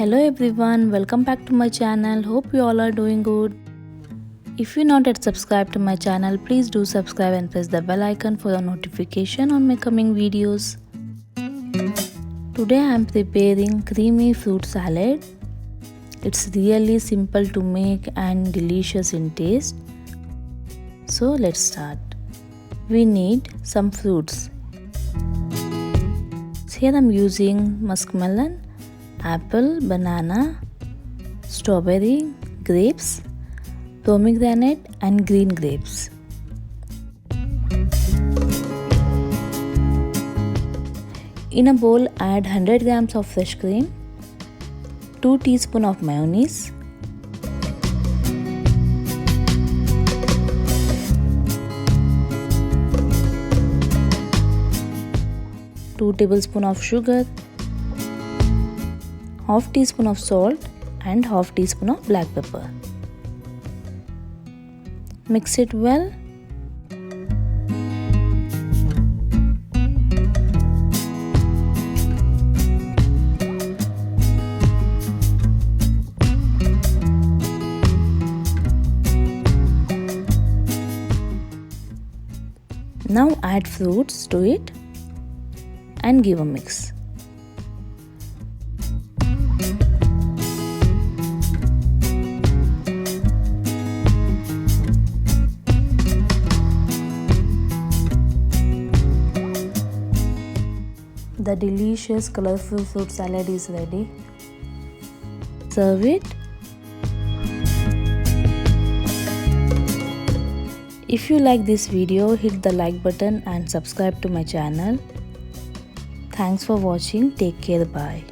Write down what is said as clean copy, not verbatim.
Hello everyone, welcome back to my channel. Hope you all are doing good. If you not yet subscribed to my channel, please do subscribe and press the bell icon for the notification on my coming videos. Today I am preparing creamy fruit salad. It's really simple to make and delicious in taste. So let's start. We need some fruits. Here I am using muskmelon, apple, banana, strawberry, grapes, pomegranate and green grapes. In a bowl, add 100 grams of fresh cream, 2 teaspoons of mayonnaise, two tablespoons of sugar, half teaspoon of salt and half teaspoon of black pepper. Mix it well. Now add fruits to it and give a mix. The delicious colorful fruit salad is ready. Serve it. If you like this video, hit the like button and subscribe to my channel. Thanks for watching. Take care. Bye.